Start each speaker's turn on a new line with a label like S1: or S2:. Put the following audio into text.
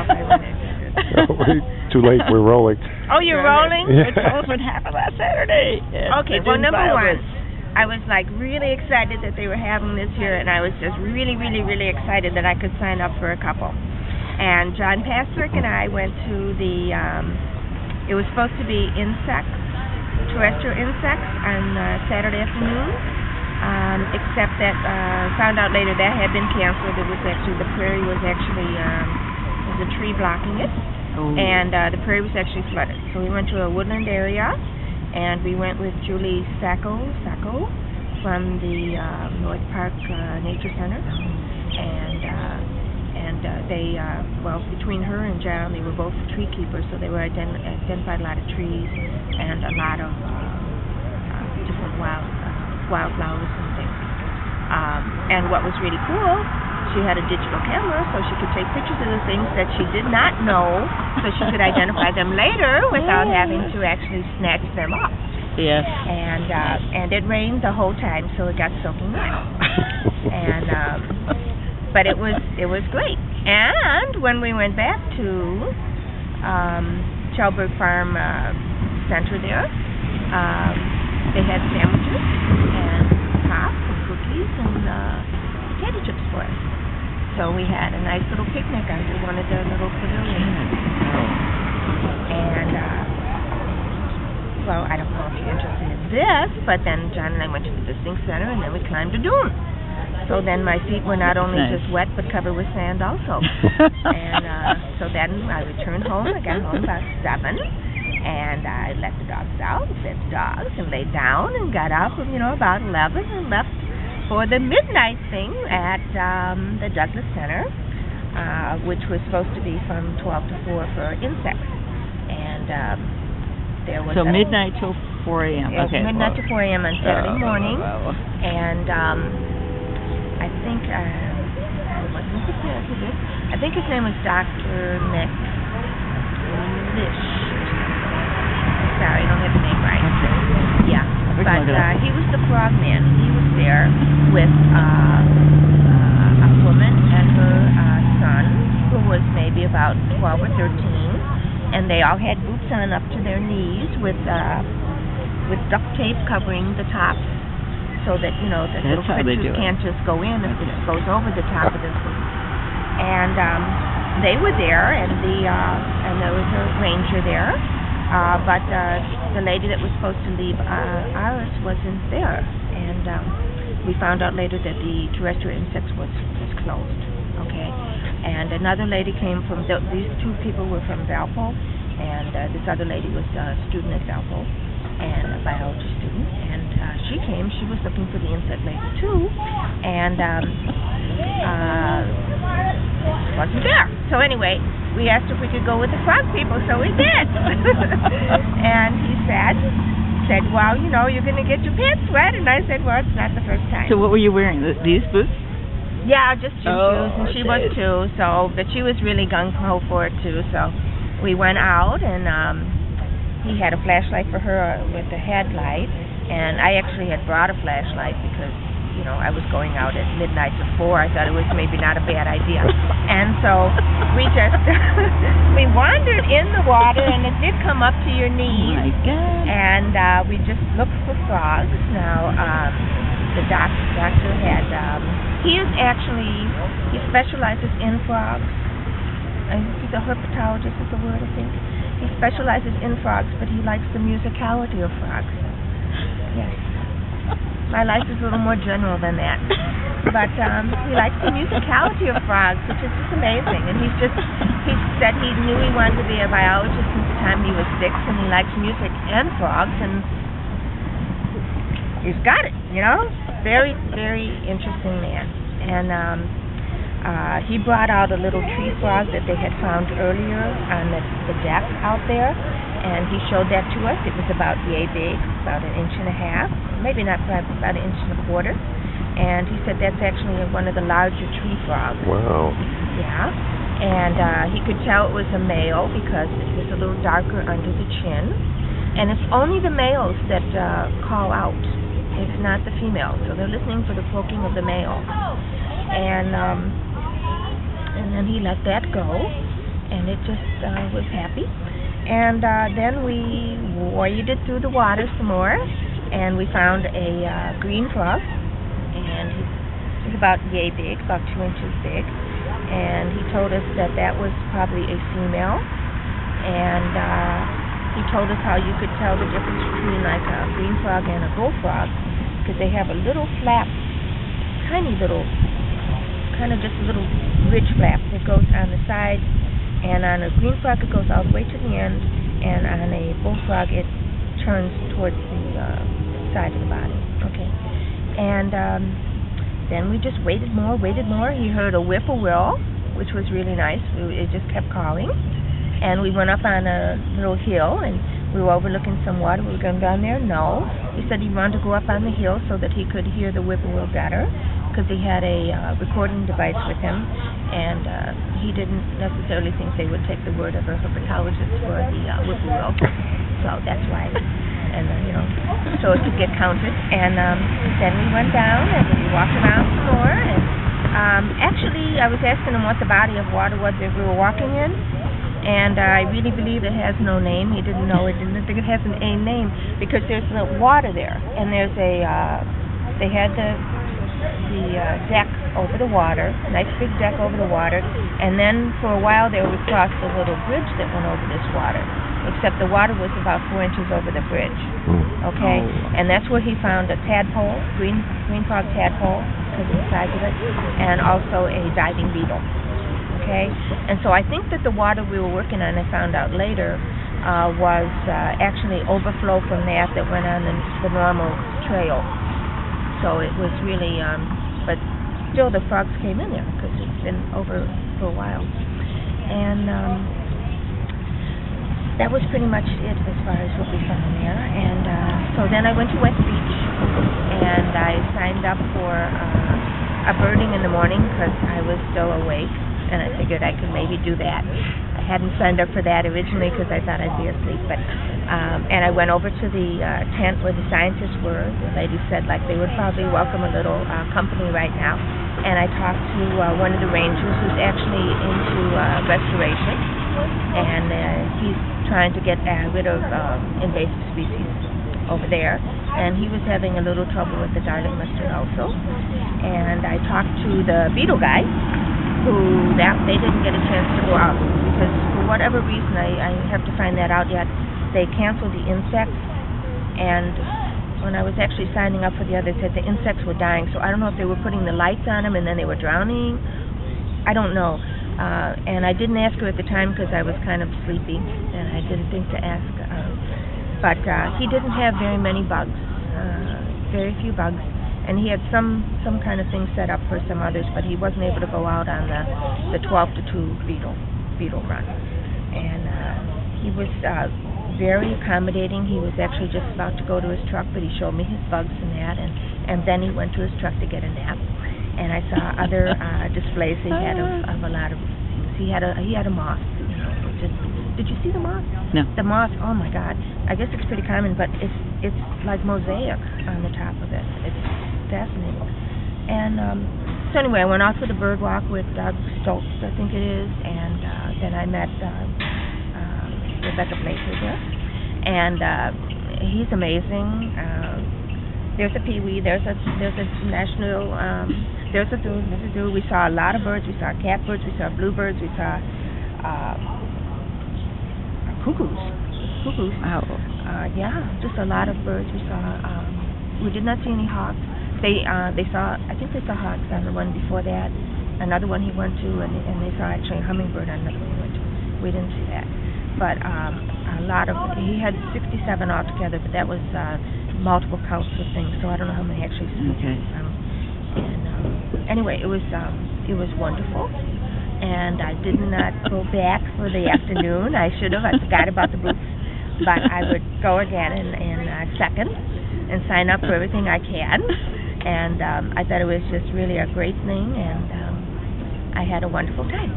S1: know if I went into it.
S2: Too late. We're rolling.
S1: Oh, you're rolling?
S3: Yeah. Tell us what happened last Saturday.
S1: Okay, well, number one, I was like really excited that they were having this here, and I was just really, really, really excited that I could sign up for a couple. And John Pastrick and I went to the, it was supposed to be terrestrial insects on Saturday afternoon, except that found out later that had been canceled. It was actually, the prairie was actually, there was a tree blocking it.
S3: Ooh.
S1: And the prairie was actually flooded. So we went to a woodland area, and we went with Julie Sacco from the North Park Nature Center, and they, well, between her and John, they were both tree keepers, so they were identified a lot of trees and a lot of different wildflowers and things. And what was really cool, she had a digital camera, so she could take pictures of the things that she did not know, so she could identify them later without having to actually snatch them up.
S3: Yes.
S1: And it rained the whole time, so it got soaking wet. And but it was great. And when we went back to Chelberg Farm Center there, they had sandwiches and pop and cookies and potato chips for us. So we had a nice little picnic under one of the little pavilions. And, well, I don't know if you're interested in this, but then John and I went to the visiting center, and then we climbed a dune. So then my feet were not only just wet, but covered with sand also. And so then I returned home. I got home about 7, and I let the dogs out, fed the dogs, and laid down, and got up, about 11, and left for the midnight thing at the Douglas Center, which was supposed to be from 12 to 4 for insects. And there was
S3: midnight till 4 a.m. Okay.
S1: Midnight to 4 a.m. on Saturday morning. And I think I wasn't prepared for this. I think his name was Dr. McLish. Sorry, I don't have the name right.
S3: Okay.
S1: Yeah. But he was the frog man. He was there with a woman and her son, who was maybe about 12 or 13, and they all had boots on up to their knees with duct tape covering the tops, so that the little creatures can't just go in if it goes over the top of the boot. And they were there, and there was a ranger there. But the lady that was supposed to leave ours wasn't there, and we found out later that the terrestrial insects was closed. Okay, and another lady came from these two people were from Valpo, and this other lady was a student at Valpo, and a biology student, and she came. She was looking for the insect lady too, and wasn't there. So anyway, we asked if we could go with the frog people, so we did. And he said, well, you're going to get your pants wet. And I said, well, it's not the first time.
S3: So what were you wearing? These boots?
S1: Yeah, just gym shoes, and she was too. So, but she was really gung-ho for it too. So we went out, and he had a flashlight for her with a headlight. And I actually had brought a flashlight because I was going out at midnight to 4. I thought it was maybe not a bad idea. And so we just, we wandered in the water, and it did come up to your knees.
S3: Oh, my God.
S1: And we just looked for frogs. Now, the doctor had, he specializes in frogs. He's a herpetologist is the word, I think. He specializes in frogs, but he likes the musicality of frogs. Yes. My life is a little more general than that. But he likes the musicality of frogs, which is just amazing. And he said he knew he wanted to be a biologist since the time he was 6, and he likes music and frogs, and he's got it, Very, very interesting man. And he brought out a little tree frog that they had found earlier on the deck out there. And he showed that to us. It was about yay big, about 1.5 inches, maybe not quite, about 1.25 inches. And he said that's actually one of the larger tree frogs.
S2: Wow.
S1: Yeah. And he could tell it was a male because it was a little darker under the chin. And it's only the males that call out. It's not the females. So they're listening for the croaking of the male. And then he let that go. and it just was happy. And then we waded through the water some more, and we found a green frog, and he was about yay big, about 2 inches big, and he told us that that was probably a female, and he told us how you could tell the difference between like a green frog and a bullfrog, because they have a little flap, tiny little, kind of just a little ridge flap that goes on the side. And on a green frog, it goes all the way to the end, and on a bullfrog, it turns towards the side of the body. Okay. And then we just waited more. He heard a whippoorwill, which was really nice. It just kept calling. And we went up on a little hill, and we were overlooking some water. We were going down there? No. He said he wanted to go up on the hill so that he could hear the whippoorwill better, because he had a recording device with him, and he didn't necessarily think they would take the word of a herpetologist for the whippoorwill, so that's why, and so it could get counted. And then we went down and we walked around some more, and actually I was asking him what the body of water was that we were walking in, and I really believe it has no name. He didn't know it, didn't think it has a name, because there's no water there, and there's they had the deck over the water, nice big deck over the water, and then for a while there we crossed a little bridge that went over this water, except the water was about 4 inches over the bridge. Okay, and that's where he found a tadpole, green frog tadpole, because of the size of it, and also a diving beetle. Okay, and so I think that the water we were working on, I found out later, was actually overflow from that went on the normal trail. So it was really, but still the frogs came in there because it's been over for a while. And that was pretty much it as far as what we found there. And so then I went to West Beach, and I signed up for a birding in the morning because I was still awake, and I figured I could maybe do that. I hadn't signed up for that originally because I thought I'd be asleep, but and I went over to the tent where the scientists were. The lady said like they would probably welcome a little company right now, and I talked to one of the rangers who's actually into restoration, and he's trying to get rid of invasive species over there, and he was having a little trouble with the darling mustard also. And I talked to the beetle guy, who they didn't get a chance to go out because for whatever reason, I have to find that out yet, they canceled the insects, and when I was actually signing up for the others, said the insects were dying, so I don't know if they were putting the lights on them and then they were drowning. I don't know. And I didn't ask her at the time because I was kind of sleepy, and I didn't think to ask. But he didn't have very many bugs, very few bugs. And he had some kind of thing set up for some others, but he wasn't able to go out on the 12 to 2 beetle run. And he was very accommodating. He was actually just about to go to his truck, but he showed me his bugs and that, and then he went to his truck to get a nap. And I saw other displays he had of a lot of things. He had a moth, did you see the moth?
S3: No.
S1: The moth, oh my God. I guess it's pretty common, but it's like mosaic on the top of it. It's fascinating. And so anyway, I went off for the bird walk with Doug Stoltz, I think it is, and then I met Rebecca Blazer there, and he's amazing. There's a peewee, there's a national, there's a zoo. We saw a lot of birds. We saw catbirds, we saw bluebirds, we saw cuckoos.
S3: Wow.
S1: Yeah, just a lot of birds. We saw. We did not see any hawks. They saw. I think they saw hawks on the one before that. Another one he went to, and they saw actually a hummingbird on another one he went to. We didn't see that, but a lot of. He had 67 altogether, but that was multiple counts of things. So I don't know how many actually.
S3: Okay.
S1: And anyway, it was wonderful. And I did not go back for the afternoon. I should have. I forgot about the booth. But I would go again in a second and sign up for everything I can. And I thought it was just really a great thing, and I had a wonderful time.